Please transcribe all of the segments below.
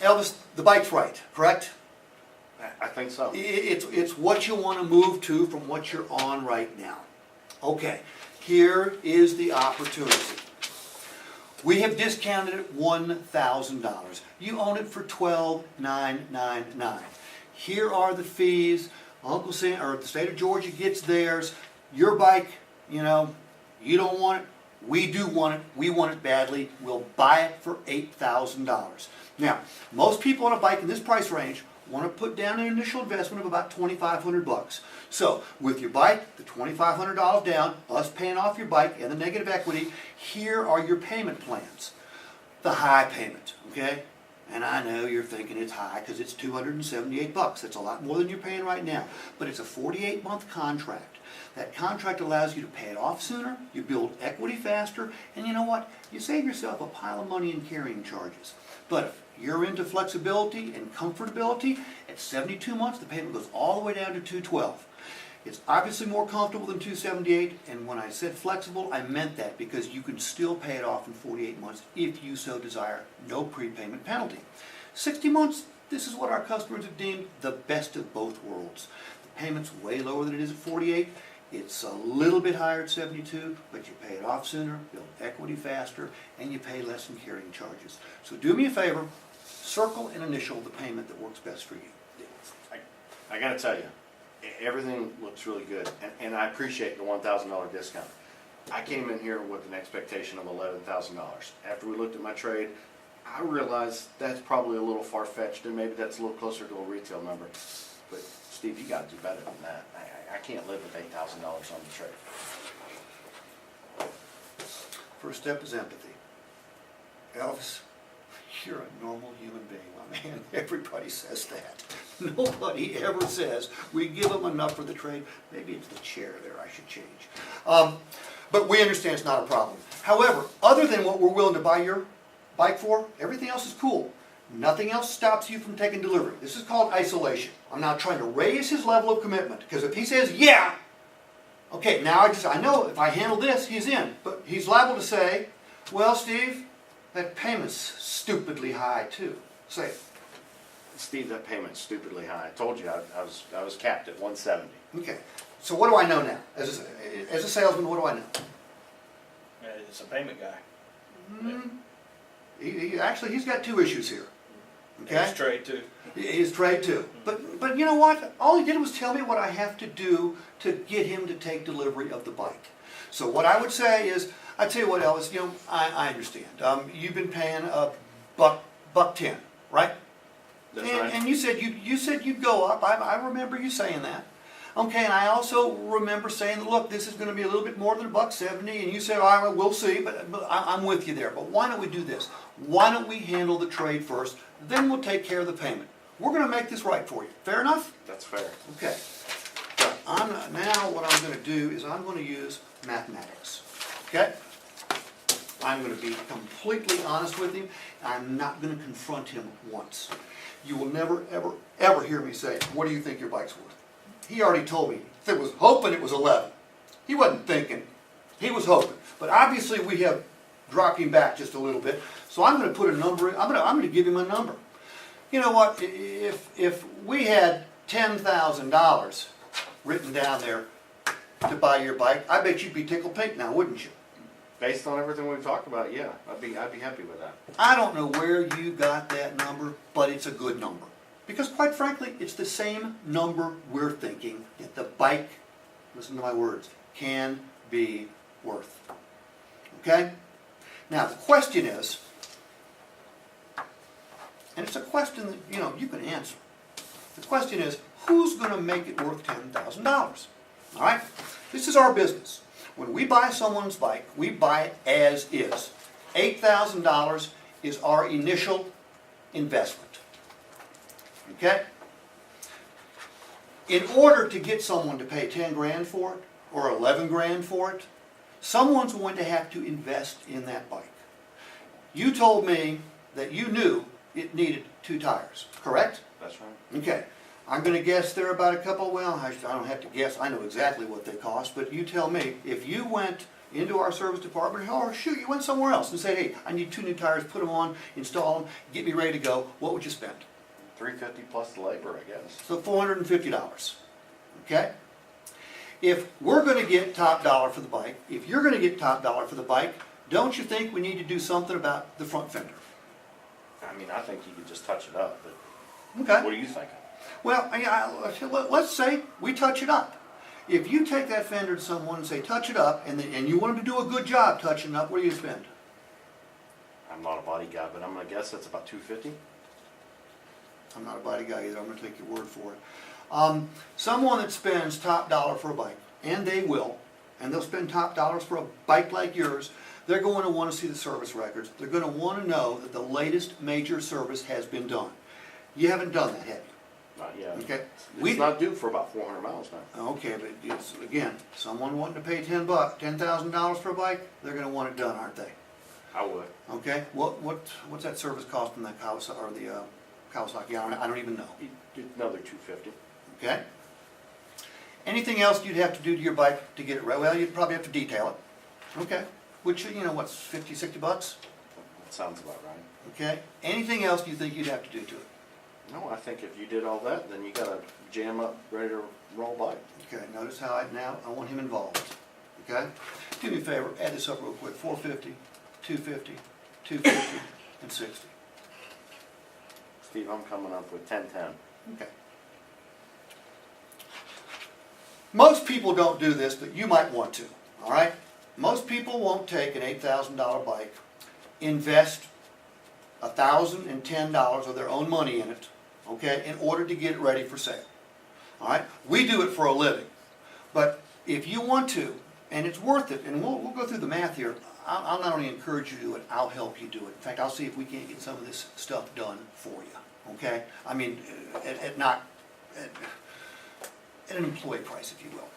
Elvis, the bike's right, correct? I think so. It's what you want to move to from what you're on right now. Okay, here is the opportunity. We have discounted it $1,000. You own it for $12,999. Here are the fees. Uncle Sam, or the state of Georgia gets theirs. Your bike, you know, you don't want it. We do want it. We want it badly. We'll buy it for $8,000. Now, most people on a bike in this price range want to put down an initial investment of about $2,500. So, with your bike, the $2,500 down, us paying off your bike and the negative equity, here are your payment plans. The high payment, okay? And I know you're thinking it's high because it's $278. That's a lot more than you're paying right now. But it's a 48-month contract. That contract allows you to pay it off sooner, you build equity faster, and you know what? You save yourself a pile of money in carrying charges. But if you're into flexibility and comfortability, at 72 months the payment goes all the way down to $212. It's obviously more comfortable than $278, and when I said flexible, I meant that because you can still pay it off in 48 months if you so desire. No prepayment penalty. 60 months, this is what our customers have deemed the best of both worlds. The payment's way lower than it is at 48. It's a little bit higher at 72, but you pay it off sooner, build equity faster, and you pay less in carrying charges. So do me a favor, circle and initial the payment that works best for you. I got to tell you, everything looks really good, and I appreciate the $1,000 discount. I came in here with an expectation of $11,000. After we looked at my trade, I realized that's probably a little far-fetched, and maybe that's a little closer to a retail number. But Steve, you got to do better than that. I can't live with $8,000 on the trade. First step is empathy. Elvis, you're a normal human being, my man. Everybody says that. Nobody ever says we give them enough for the trade. Maybe it's the chair there I should change. But we understand it's not a problem. However, other than what we're willing to buy your bike for, everything else is cool. Nothing else stops you from taking delivery. This is called isolation. I'm now trying to raise his level of commitment, because if he says, yeah, okay, now I know if I handle this, he's in. But he's liable to say, well, Steve, that payment's stupidly high too. Say it. Steve, that payment's stupidly high. I told you I was capped at $170. Okay, so what do I know now? As a salesman, what do I know? It's a payment guy. Actually, he's got two issues here. Okay? His trade too. His trade too. But you know what? All he did was tell me what I have to do to get him to take delivery of the bike. So what I would say is, I tell you what, Elvis, you know, I understand. You've been paying $110, right? That's right. And you said you'd go up. I remember you saying that. Okay, and I also remember saying, look, this is going to be a little bit more than $170, and you said, all right, we'll see, but I'm with you there. But why don't we do this? Why don't we handle the trade first, then we'll take care of the payment. We're going to make this right for you. Fair enough? That's fair. Okay. So now what I'm going to do is I'm going to use mathematics. Okay? I'm going to be completely honest with him. I'm not going to confront him once. You will never, ever, ever hear me say, what do you think your bike's worth? He already told me. He was hoping it was 11. He wasn't thinking. He was hoping. But obviously we have dropped him back just a little bit. So I'm going to put a number in. I'm going to give him a number. You know what? If we had $10,000 written down there to buy your bike, I bet you'd be tickled pink now, wouldn't you? Based on everything we've talked about, yeah, I'd be happy with that. I don't know where you got that number, but it's a good number. Because quite frankly, it's the same number we're thinking that the bike, listen to my words, can be worth. Okay? Now the question is, and it's a question that you can answer. The question is, who's going to make it worth $10,000? All right? This is our business. When we buy someone's bike, we buy it as is. $8,000 is our initial investment. Okay? In order to get someone to pay 10 grand for it, or 11 grand for it, someone's going to have to invest in that bike. You told me that you knew it needed 2 tires, correct? That's right. Okay. I'm going to guess they're about a couple, well, I don't have to guess, I know exactly what they cost, but you tell me, if you went into our service department, or shoot, you went somewhere else and said, hey, I need 2 new tires, put them on, install them, get me ready to go, what would you spend? $350 plus the labor, I guess. So $450, okay? If we're gonna get top dollar for the bike, if you're gonna get top dollar for the bike, don't you think we need to do something about the front fender? I mean, I think you could just touch it up, but Okay. what are you thinking? Well, let's say we touch it up. If you take that fender to someone and say, touch it up, and you want them to do a good job touching it up, what do you spend? I'm not a body guy, but I'm gonna guess that's about $250. I'm not a body guy either, I'm gonna take your word for it. Someone that spends top dollar for a bike, and they will, and they'll spend top dollars for a bike like yours, they're going to want to see the service records. They're going to want to know that the latest major service has been done. You haven't done that, have you? Not yet. Okay. It's not due for about 400 miles now. Okay, but it's, again, someone wanting to pay $10,000 for a bike, they're going to want it done, aren't they? I would. Okay. What's that service cost in that Kawasaki or the Kawasaki? I don't even know. Another $250. Okay. Anything else you'd have to do to your bike to get it right? Well, you'd probably have to detail it. Okay. Which, what's 50, 60 bucks? That sounds about right. Okay. Anything else you think you'd have to do to it? No, I think if you did all that, then you got a jam up, ready to roll bike. Okay. Notice how I want him involved. Okay. Do me a favor, add this up real quick. 450, 250, 250, and 60. Steve, I'm coming up with 1010. Okay. Most people don't do this, but you might want to. All right. Most people won't take an $8,000 bike, invest $1,010 of their own money in it, okay, in order to get it ready for sale. All right? We do it for a living. But if you want to, and it's worth it, and we'll go through the math here, I'll not only encourage you to do it, I'll help you do it. In fact, I'll see if we can't get some of this stuff done for you, okay? I mean, at an employee price, if you will.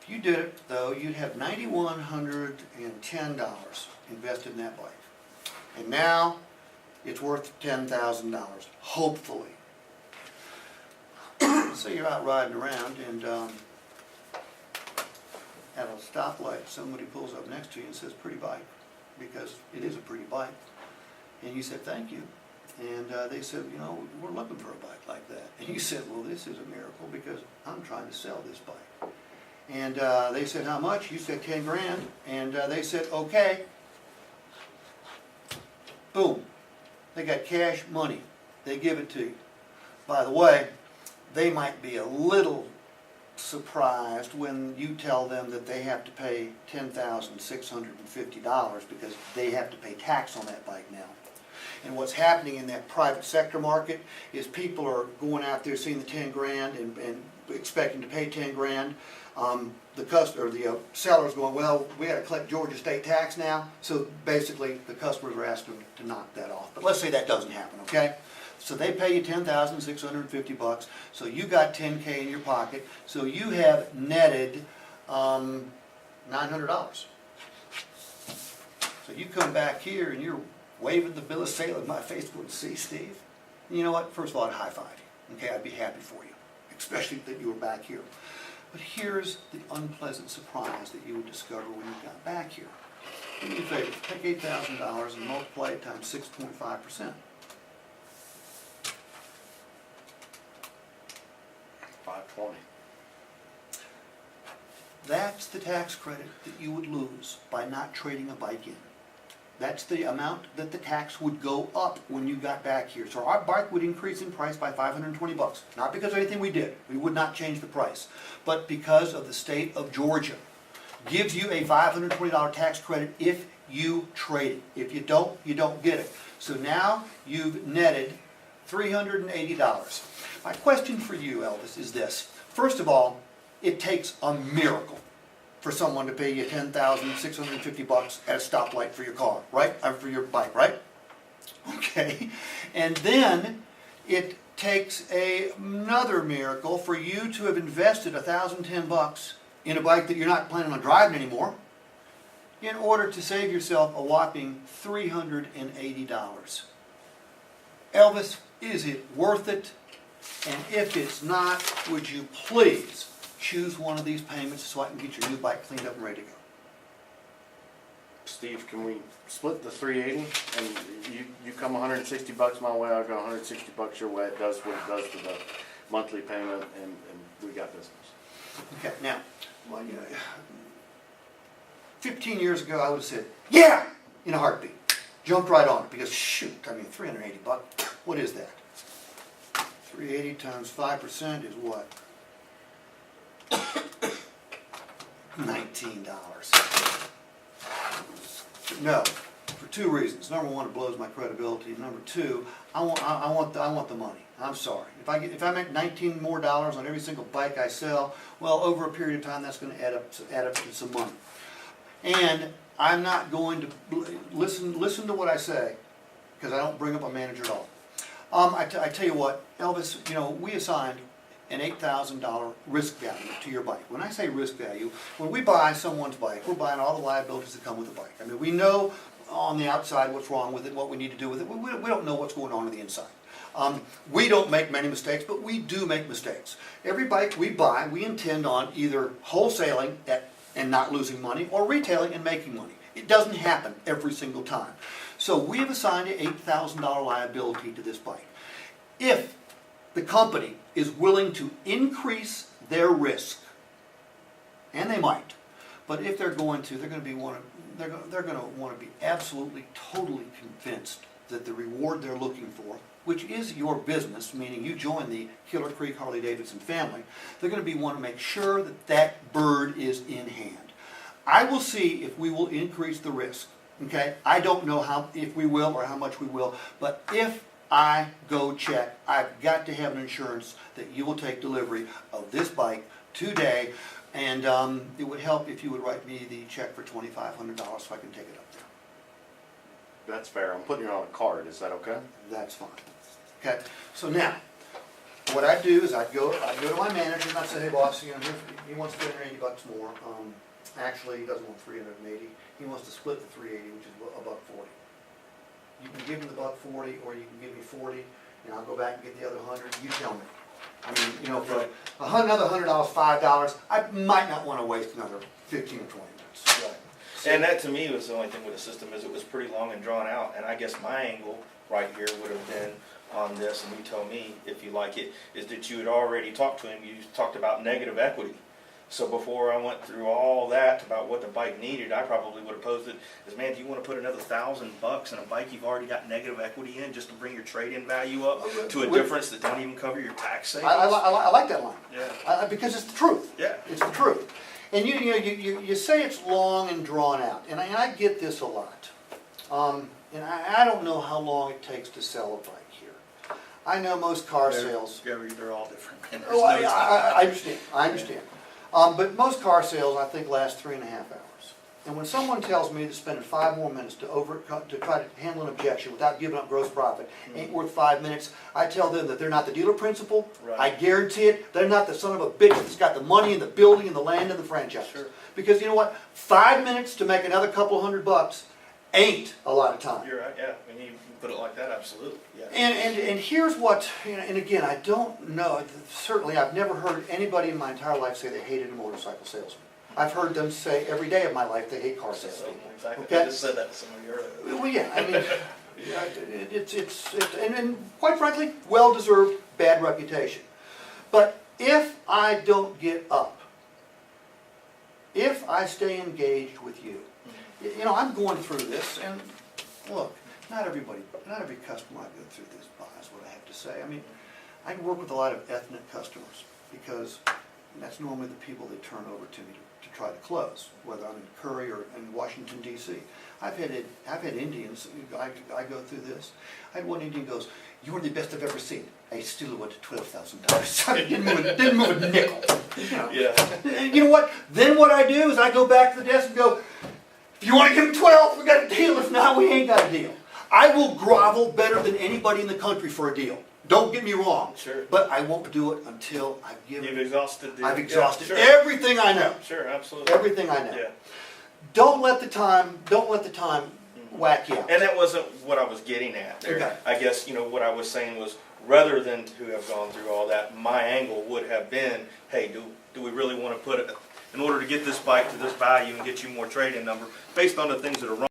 If you did it, though, you'd have $9,110 invested in that bike. And now, it's worth $10,000, hopefully. So you're out riding around and at a stoplight, somebody pulls up next to you and says, pretty bike, because it is a pretty bike. And you said, thank you. And they said, we're looking for a bike like that. And you said, well, this is a miracle because I'm trying to sell this bike. And they said, how much? You said 10 grand. And they said, okay. Boom. They got cash money. They give it to you. By the way, they might be a little surprised when you tell them that they have to pay $10,650 because they have to pay tax on that bike now. And what's happening in that private sector market is people are going out there seeing the 10 grand and expecting to pay 10 grand. The seller's going, well, we got to collect Georgia state tax now. So basically, the customers are asking them to knock that off. But let's say that doesn't happen, okay? So they pay you $10,650. So you got $10K in your pocket. So you have netted $900. So you come back here and you're waving the bill of sale in my face going, see, Steve? And you know what? First of all, I'd high five you. Okay, I'd be happy for you, especially that you were back here. But here's the unpleasant surprise that you would discover when you got back here. Do me a favor, take $8,000 and multiply it times 6.5%. $520. That's the tax credit that you would lose by not trading a bike in. That's the amount that the tax would go up when you got back here. So our bike would increase in price by $520. Not because of anything we did. We would not change the price. But because of the state of Georgia. Gives you a $520 tax credit if you trade it. If you don't get it. So now you've netted $380. My question for you, Elvis, is this. First of all, it takes a miracle for someone to pay you $10,650 at a stoplight for your car, right? Or for your bike, right? Okay. And then it takes another miracle for you to have invested $1,010 in a bike that you're not planning on driving anymore in order to save yourself a whopping $380. Elvis, is it worth it? And if it's not, would you please choose one of these payments so I can get your new bike cleaned up and ready to go. Steve, can we split the 380 and you come 160 bucks my way, I'll go 160 bucks your way. It does what it does to the monthly payment, and we got business. Okay, now, well, 15 years ago, I would have said, yeah, in a heartbeat. Jumped right on it, because shoot, I mean, 380 bucks, what is that? 380 times 5% is what? $19. No, for two reasons. Number one, it blows my credibility. Number two, I want the money. I'm sorry. If I make $19 more on every single bike I sell, well, over a period of time, that's going to add up to some money. And I'm not going to listen to what I say, because I don't bring up a manager at all. I tell you what, Elvis, we assigned an $8,000 risk value to your bike. When I say risk value, when we buy someone's bike, we're buying all the liabilities that come with the bike. I mean, we know on the outside what's wrong with it, what we need to do with it. We don't know what's going on the inside. We don't make many mistakes, but we do make mistakes. Every bike we buy, we intend on either wholesaling and not losing money, or retailing and making money. It doesn't happen every single time. So we have assigned an $8,000 liability to this bike. If the company is willing to increase their risk, and they might, but if they're going to want to be absolutely, totally convinced that the reward they're looking for, which is your business, meaning you join the Killer Creek Harley-Davidson family, they're going to want to make sure that that bird is in hand. I will see if we will increase the risk. Okay, I don't know if we will or how much we will, but if I go check, I've got to have an insurance that you will take delivery of this bike today, and it would help if you would write me the check for $2,500 so I can take it up there. That's fair. I'm putting it on a card. Is that okay? That's fine. Okay, so now, what I do is I go to my manager and I say, hey boss, he wants $380 more. Actually, he doesn't want 380. He wants to split the 380, which is $140. You can give him the $140, or you can give me 40, and I'll go back and get the other 100. You tell me. I mean, for another $100, $5, I might not want to waste another 15 or 20 minutes. Right. And that to me was the only thing with the system, is it was pretty long and drawn out, and I guess my angle right here would have been on this, and you tell me if you like it, is that you had already talked to him. You talked about negative equity. So before I went through all that about what the bike needed, I probably would have posed it as, man, do you want to put another $1,000 in a bike you've already got negative equity in, just to bring your trade-in value up to a difference that don't even cover your tax savings? I like that line. Yeah. Because it's the truth. Yeah. It's the truth. And you say it's long and drawn out, and I get this a lot. And I don't know how long it takes to sell a bike here. I know most car sales. They're all different. Oh, I understand. I understand. But most car sales, I think, last 3.5 hours. And when someone tells me that spending 5 more minutes to try to handle an objection without giving up gross profit ain't worth 5 minutes, I tell them that they're not the dealer principal. Right. I guarantee it. They're not the son of a bitch that's got the money and the building and the land and the franchise. Sure. Because you know what? 5 minutes to make another couple $100 ain't a lot of time. You're right. Yeah. When you put it like that, absolutely. Yeah. And here's what, and again, I don't know, certainly I've never heard anybody in my entire life say they hated a motorcycle salesman. I've heard them say every day of my life they hate car salesmen. Exactly. Okay? I just said that to somebody earlier. Well, yeah, I mean, and quite frankly, well-deserved bad reputation. But if I don't get up, if I stay engaged with you, I'm going through this, and look, not every customer I go through this buys what I have to say. I mean, I work with a lot of ethnic customers, because that's normally the people they turn over to me to try to close, whether I'm in Curry or in Washington, D.C. I've had Indians, I go through this. I had one Indian goes, "You're the best I've ever seen." I still went to $12,000. I didn't move a nickel. Yeah. And you know what? Then what I do is I go back to the desk and go, "If you want to give him 12, we got a deal. If not, we ain't got a deal." I will grovel better than anybody in the country for a deal. Don't get me wrong. Sure. But I won't do it until I've given. You've exhausted I've exhausted everything I know. Sure, absolutely. Everything I know. Yeah. Don't let the time whack you out. And that wasn't what I was getting at there. Okay. I guess, what I was saying was, rather than to have gone through all that, my angle would have been, hey, do we really want to put it, in order to get this bike to this value and get you more trade-in number, based on the things that are wrong